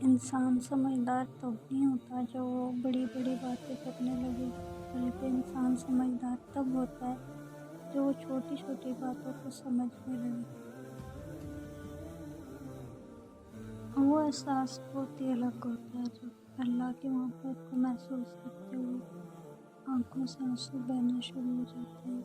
انسان سمجھدار تب نہیں ہوتا جب وہ بڑی بڑی باتیں کرنے لگے، بلکہ انسان سمجھدار تب ہوتا ہے جو وہ چھوٹی چھوٹی باتوں کو سمجھنے لگے۔ وہ احساس بہت ہی الگ ہوتا ہے جب اللہ کی محبت کو محسوس کرتے ہوئے آنکھوں سے آنسو بہنا شروع ہو جاتے ہیں۔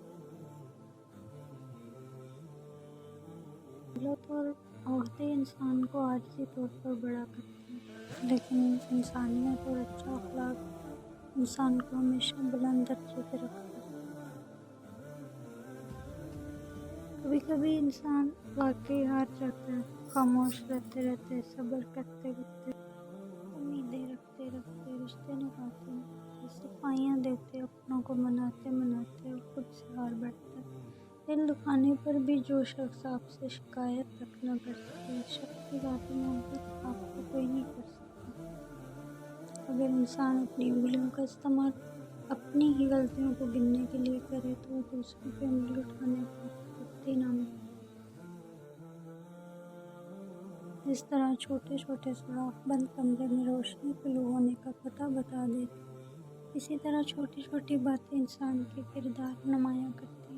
دولت اور عہدے انسان کو عارضی طور پر بڑا کرتے ہیں، لیکن انسانیت اور اچھا اخلاق انسان کو ہمیشہ بلند درجے پہ رکھتا ہے۔ کبھی کبھی انسان واقعی ہار جاتا ہے، خاموش رہتے رہتے، صبر کرتے کرتے، امیدیں رکھتے رکھتے، رشتے نبھاتے، صفائیاں دیتے، اپنوں کو مناتے مناتے اور خود سے ہار بیٹھتا ہے۔ دل دکھانے پر بھی جو شخص آپ سے شکایت تک نہ کر سکے، اس شخص کی ذاتی محبت آپ کو کوئی نہیں کر سکتا۔ اگر انسان اپنی انگلیوں کا استعمال اپنی ہی غلطیوں کو گننے کے لیے کرے تو وہ دوسروں پہ انگلی اٹھانے کا وقت ہی نہ ملے۔ جس طرح چھوٹے چھوٹے سوراخ بند کمرے میں روشنی طلوع ہونے کا پتہ بتا دیتے، اسی طرح چھوٹی چھوٹی باتیں انسان کے کردار نمایاں کرتی ہیں۔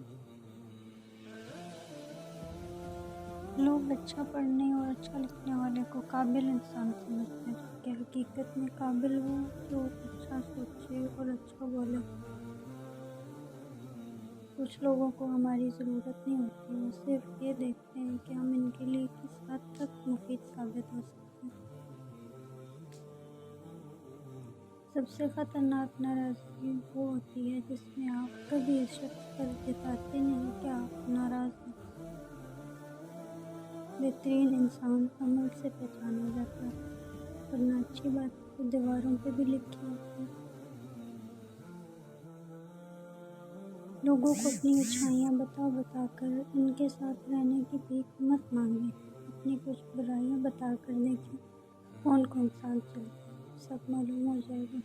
لوگ اچھا پڑھنے اور اچھا لکھنے والے کو قابل انسان سمجھتے ہیں، جبکہ حقیقت میں قابل وہ ہے جو اچھا سوچے اور اچھا بولے۔ کچھ لوگوں کو ہماری ضرورت نہیں ہوتی، وہ صرف یہ دیکھتے ہیں کہ ہم ان کے لیے کس حد تک مفید ثابت ہو سکتے ہیں۔ سب سے خطرناک ناراضگی وہ ہوتی ہے جس میں آپ کبھی اس شخص پر جتاتے نہیں کہ آپ ناراض ہیں۔ بہترین انسان عمل سے پہچانا جاتا ہے، ورنہ اچھی باتیں تو دیواروں پہ بھی لکھی ہوتی ہیں۔ لوگوں کو اپنی اچھائیاں بتا بتا کر ان کے ساتھ رہنے کی بھیک مت مانگیں، اپنی کچھ برائیاں بتا کر دیکھیں کون ساتھ چلتا ہے، سب معلوم ہو جائے گا۔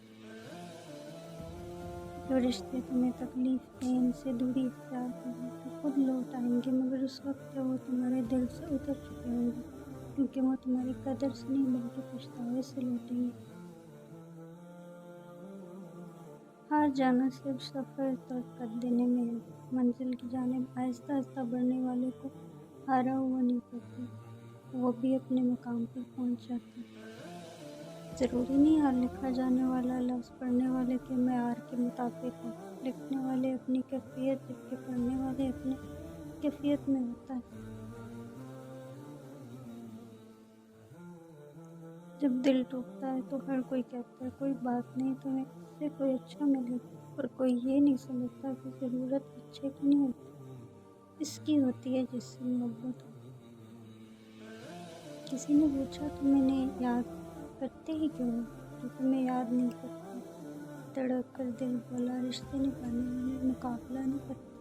جو رشتے تمہیں تکلیف دیں ان سے دوری اختیار کرو، وہ خود لوٹ آئیں گے، مگر اس وقت جب وہ تمہارے دل سے اتر چکے ہوں گے، کیونکہ وہ تمہاری قدر سے نہیں بلکہ پچھتاوے سے لوٹیں گے۔ ہار جانا صرف سفر ترک کر دینے میں ہے، منزل کی جانب آہستہ آہستہ بڑھنے والے کو ہارا ہوا نہیں کہتے، وہ بھی اپنے مقام پر پہنچ جاتا ہے۔ ضروری نہیں ہر لکھا جانے والا لفظ پڑھنے والے کے معیار کے مطابق ہو، لکھنے والے اپنی کیفیت جبکہ پڑھنے والے اپنے کیفیت میں ہوتا ہے۔ جب دل ٹوٹتا ہے تو ہر کوئی کہتا ہے کوئی بات نہیں، تمہیں اس سے کوئی اچھا ملے گا، اور کوئی یہ نہیں سمجھتا کہ ضرورت اچھے کی نہیں ہوتی، اس کی ہوتی ہے جس سے محبت ہو۔ کسی نے پوچھا تم انہیں یاد کرتے ہی کیوں ہو جو تمہیں یاد نہیں کرتے؟ دھڑک کر دل بولا رشتے نبھانے والے مقابلہ نہیں کرتے،